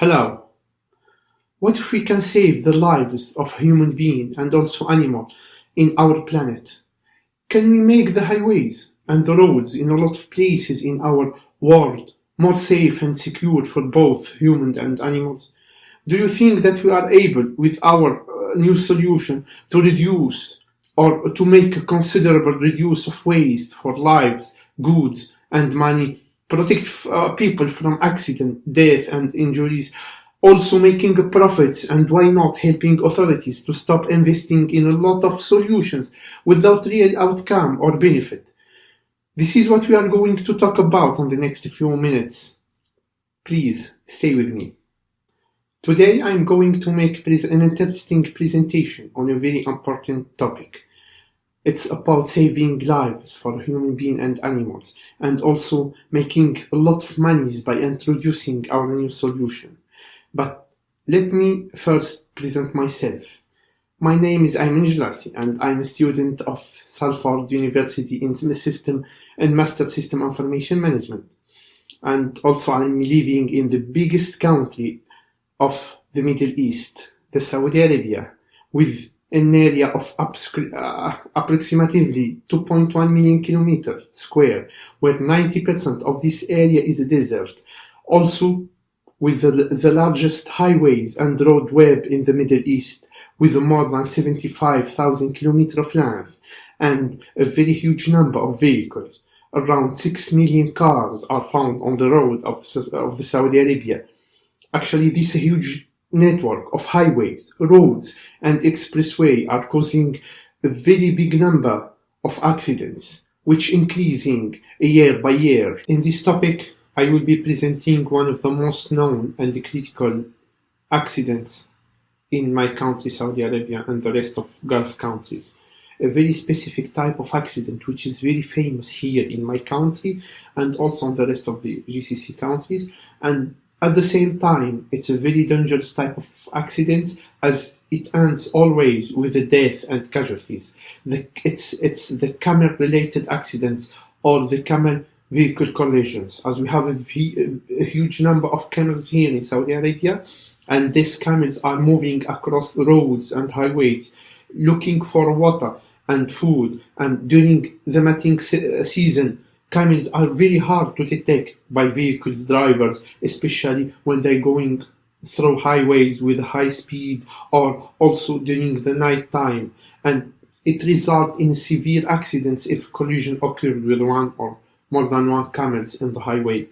Hello. What if we can save the lives of human beings and also animals in our planet? Can we make the highways and the roads in a lot of places in our world more safe and secure for both humans and animals? Do you think that we are able, with our new solution, to reduce or to make a considerable reduce of waste for lives, goods, and money, protect people from accident, death, and injuries, also making profits, and why not helping authorities to stop investing in a lot of solutions without real outcome or benefit? This is what we are going to talk about in the next few minutes. Please stay with me. Today I'm going to make an interesting presentation on a very important topic. It's about saving lives for human beings and animals, and also making a lot of money by introducing our new solution. But let me first present myself. My name is Ayman Jalasi, and I'm a student of Salford University in System and Master System Information Management. And also I'm living in the biggest country of the Middle East, the Saudi Arabia, with an area of approximately 2.1 million kilometers square, where 90% of this area is a desert. Also, with the largest highways and road web in the Middle East, with more than 75,000 kilometers of length and a very huge number of vehicles. Around 6 million cars are found on the road of the Saudi Arabia. Actually, this huge network of highways, roads, and expressway are causing a very big number of accidents, which increasing year by year. In this topic, I will be presenting one of the most known and critical accidents in my country, Saudi Arabia, and the rest of Gulf countries. A very specific type of accident, which is very famous here in my country and also in the rest of the GCC countries. And at the same time, it's a very dangerous type of accident, as it ends always with a death and casualties. It's the camel-related accidents or the camel vehicle collisions, as we have a huge number of camels here in Saudi Arabia, and these camels are moving across the roads and highways looking for water and food, and during the mating season, camels are very hard to detect by vehicles drivers, especially when they're going through highways with high speed or also during the night time, and it results in severe accidents if collision occurred with one or more than one camels in the highway.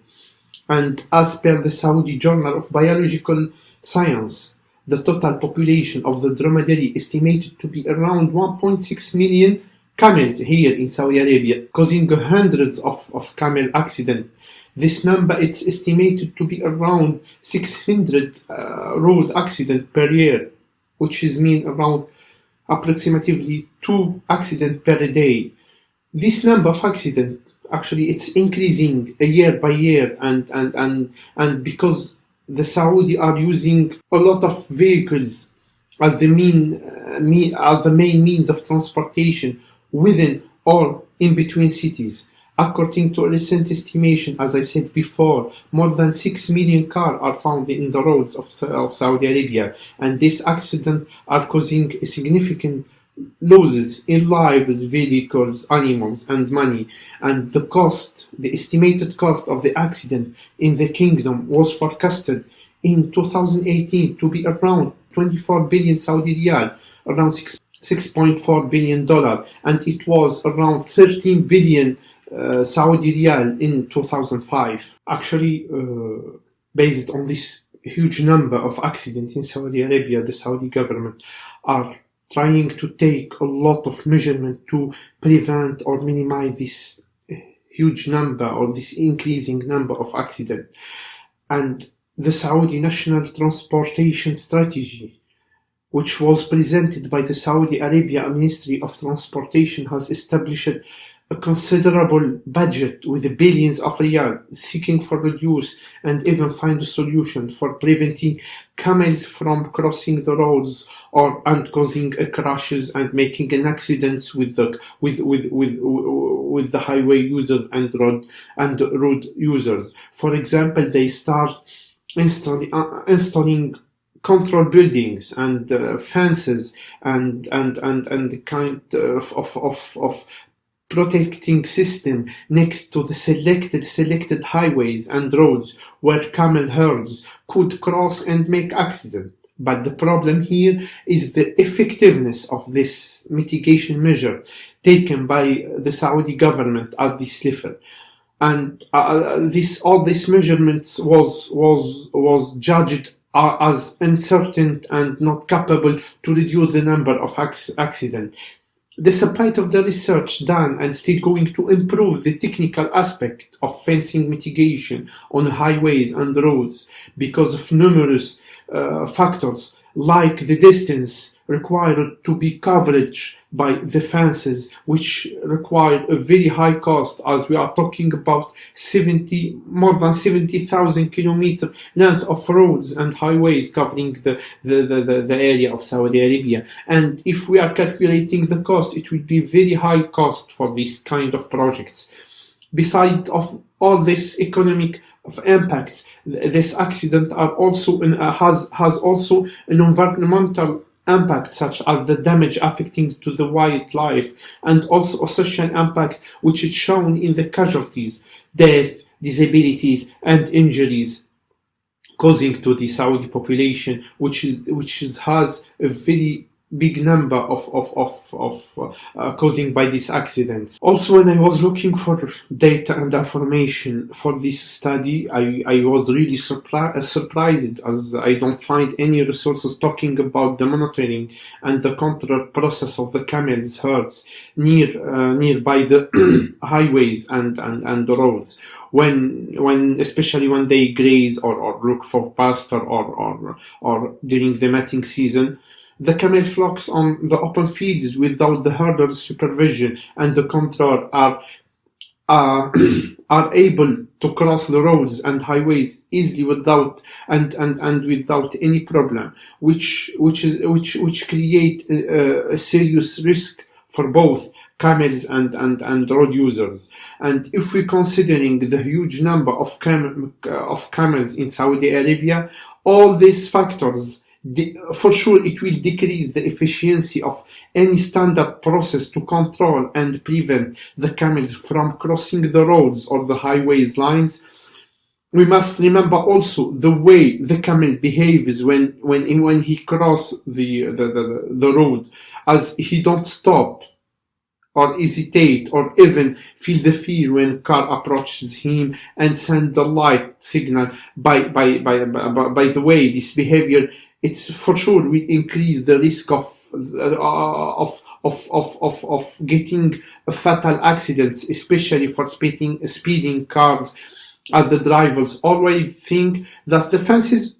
And as per the Saudi Journal of Biological Science, the total population of the dromedary estimated to be around 1.6 million camels here in Saudi Arabia, causing hundreds of camel accidents. This number is estimated to be around 600 road accidents per year, which is mean around approximately 2 accidents per day. This number of accidents, actually, it's increasing year by year, and because the Saudi are using a lot of vehicles as the main means of transportation within or in between cities. According to a recent estimation, as I said before, more than 6 million cars are found in the roads of Saudi Arabia, and these accidents are causing significant losses in lives, vehicles, animals, and money. And the estimated cost of the accident in the kingdom was forecasted in 2018 to be around 24 billion Saudi riyal, around $6.4 billion, and it was around 13 billion Saudi riyal in 2005. Actually, based on this huge number of accidents in Saudi Arabia, the Saudi government are trying to take a lot of measurement to prevent or minimize this huge number or this increasing number of accidents. And the Saudi National Transportation Strategy, which was presented by the Saudi Arabia Ministry of Transportation, has established a considerable budget with billions of riyal, seeking for reduce and even find a solution for preventing camels from crossing the roads and causing crashes and making an accidents with the highway user and road users. For example, they start installing control buildings and fences and the kind of protecting system next to the selected highways and roads where camel herds could cross and make accident. But the problem here is the effectiveness of this mitigation measure taken by the Saudi government at this level. And all these measurements was judged as uncertain and not capable to reduce the number of accidents. Despite of the research done and still going to improve the technical aspect of fencing mitigation on highways and roads because of numerous factors like the distance required to be covered by the fences, which require a very high cost, as we are talking about more than 70,000 kilometer length of roads and highways covering the area of Saudi Arabia. And if we are calculating the cost, it will be very high cost for these kind of projects. Besides of all this economic impacts, this accident are also has also an environmental impact, such as the damage affecting to the wildlife, and also a social impact which is shown in the casualties, death, disabilities, and injuries causing to the Saudi population, which has a very big number of causing by these accidents. Also, when I was looking for data and information for this study, I was really surprised, as I don't find any resources talking about the monitoring and the control process of the camels herds nearby the highways and the roads. When especially when they graze or look for pasture or during the mating season, the camel flocks on the open fields without the herder's supervision and the control are able to cross the roads and highways easily without any problem, which create a serious risk for both camels and road users. And if we're considering the huge number of camels in Saudi Arabia, all these factors, for sure it will decrease the efficiency of any standard process to control and prevent the camels from crossing the roads or the highways lines. We must remember also the way the camel behaves when he crosses the road, as he don't stop or hesitate or even feel the fear when car approaches him and send the light signal. By the way, this behavior, it's for sure will increase the risk of getting fatal accidents, especially for speeding cars, as the drivers always think that the fences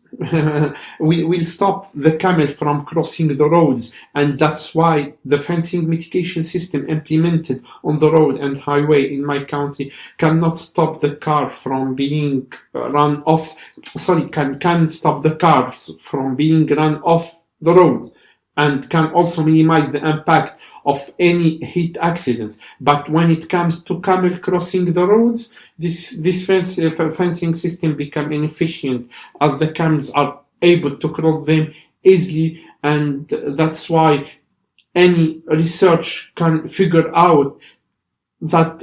will stop the camel from crossing the roads, and that's why the fencing mitigation system implemented on the road and highway in my country cannot stop the car from being run off. Can stop the cars from being run off the road, and can also minimize the impact of any heat accidents. But when it comes to camel crossing the roads, this fencing system become inefficient, as the camels are able to cross them easily, and that's why any research can figure out that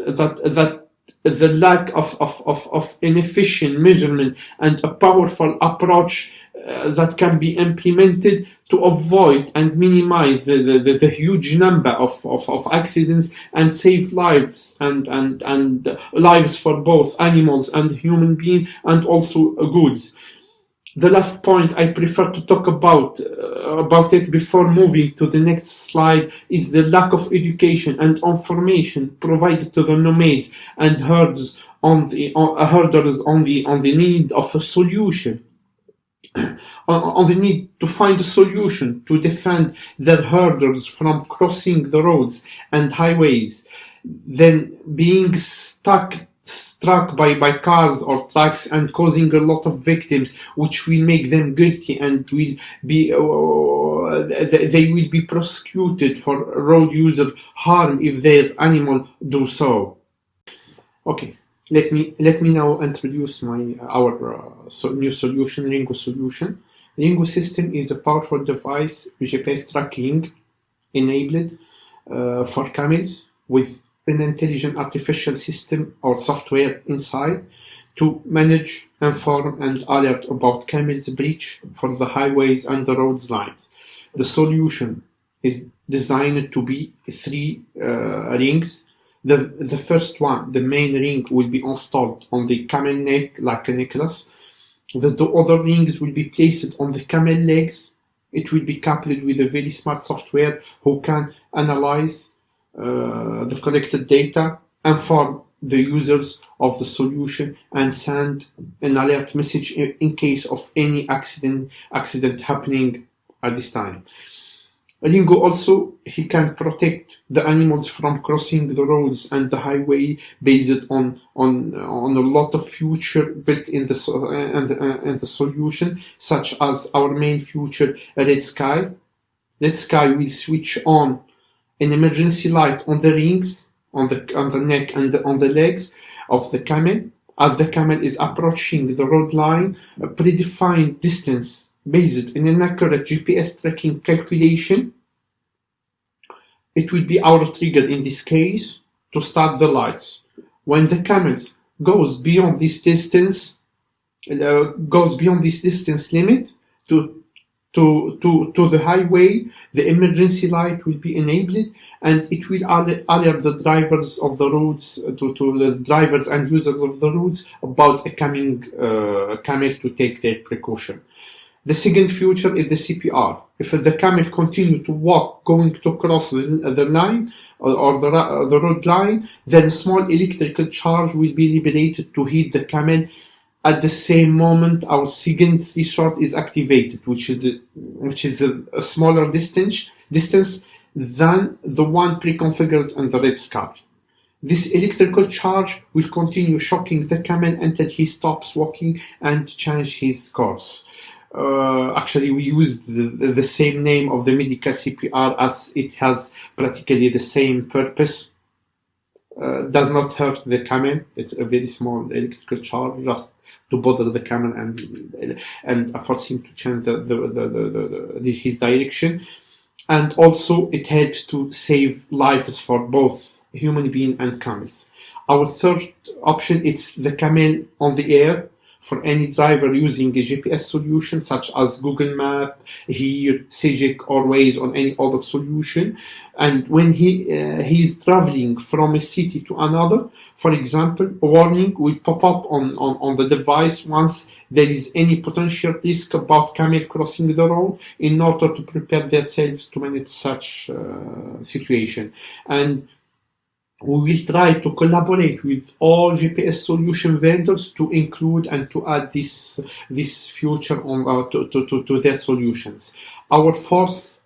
the lack of inefficient measurement and a powerful approach that can be implemented to avoid and minimize the huge number of accidents and save lives and lives for both animals and human beings, and also goods. The last point I prefer to talk about it before moving to the next slide is the lack of education and information provided to the nomads and herders on the need of a solution, on the need to find a solution to defend their herders from crossing the roads and highways, then being struck by cars or trucks and causing a lot of victims, which will make them guilty and will be they will be prosecuted for road user harm if their animal do so. Okay, Let me now introduce our new solution, RinGo solution. RinGo system is a powerful device GPS tracking enabled for camels with an intelligent artificial system or software inside to manage, inform, and alert about camels' breach for the highways and the roads lines. The solution is designed to be three rings. The first one, the main ring, will be installed on the camel neck like a necklace. The other rings will be placed on the camel legs. It will be coupled with a very smart software who can analyze the collected data, inform the users of the solution, and send an alert message in case of any accident happening at this time. RinGo also, he can protect the animals from crossing the roads and the highway based on a lot of feature built in the solution, such as our main feature, Red Sky. Red Sky will switch on an emergency light on the rings, on the neck and on the legs of the camel. As the camel is approaching the road line, a predefined distance based on an accurate GPS tracking calculation, it will be our trigger in this case to start the lights. When the camel goes beyond this distance limit to the highway, the emergency light will be enabled, and it will alert the drivers of the roads to the drivers and users of the roads about a coming camel to take their precaution. The second feature is the CPR. If the camel continue to walk, going to cross the line or the road line, then a small electrical charge will be liberated to hit the camel. At the same moment, our second threshold is activated, which is a smaller distance than the one pre-configured in the Red Sky. This electrical charge will continue shocking the camel until he stops walking and change his course. Actually, we used the same name of the medical CPR as it has practically the same purpose. Does not hurt the camel. It's a very small electrical charge just to bother the camel and force him to change his direction. And also it helps to save lives for both human being and camels. Our third option is the camel on the air. For any driver using a GPS solution such as Google Map, Here, Sejic, or Waze, or any other solution, and when he's traveling from a city to another, for example, a warning will pop up on the device once there is any potential risk about camel crossing the road, in order to prepare themselves to manage such situation. And we will try to collaborate with all GPS solution vendors to include and to add this feature on to their solutions. Our fourth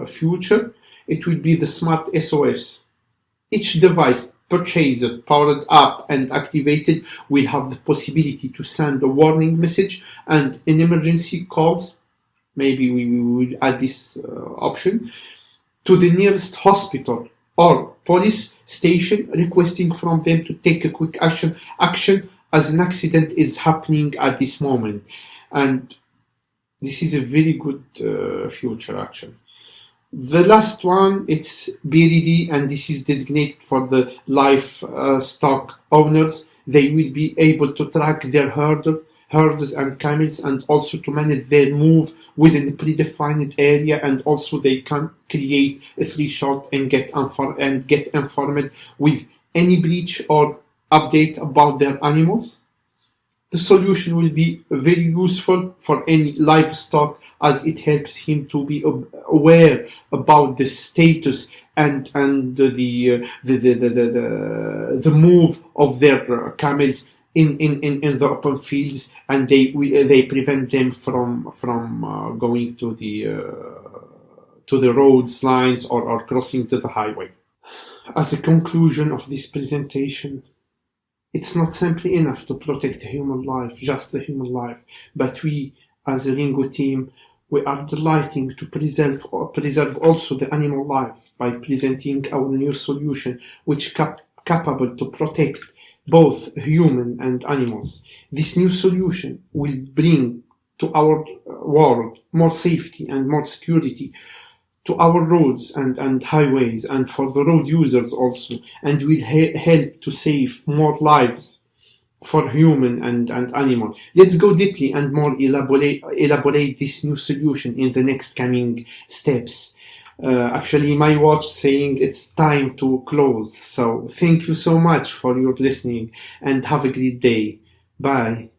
feature, it will be the smart SOS. Each device purchased, powered up, and activated will have the possibility to send a warning message and in emergency calls. Maybe we will add this option to the nearest hospital or police station, requesting from them to take a quick action as an accident is happening at this moment. And this is a very good feature actually. The last one, it's BDD, and this is designated for the livestock owners. They will be able to track their herds and camels, and also to manage their move within a predefined area, and also they can create a threshold and get informed with any breach or update about their animals. The solution will be very useful for any livestock, as it helps him to be aware about the status and the move of their camels in the open fields, and they prevent them from going to the roads lines or crossing to the highway. As a conclusion of this presentation, it's not simply enough to protect a human life, just a human life, but we, as a RinGo team, we are delighting to preserve also the animal life by presenting our new solution, which capable to protect both human and animals. This new solution will bring to our world more safety and more security, to our roads and highways, and for the road users also, and will help to save more lives for human and animal. Let's go deeply and more elaborate this new solution in the next coming steps. Actually, my watch saying it's time to close. So thank you so much for your listening and have a great day. Bye.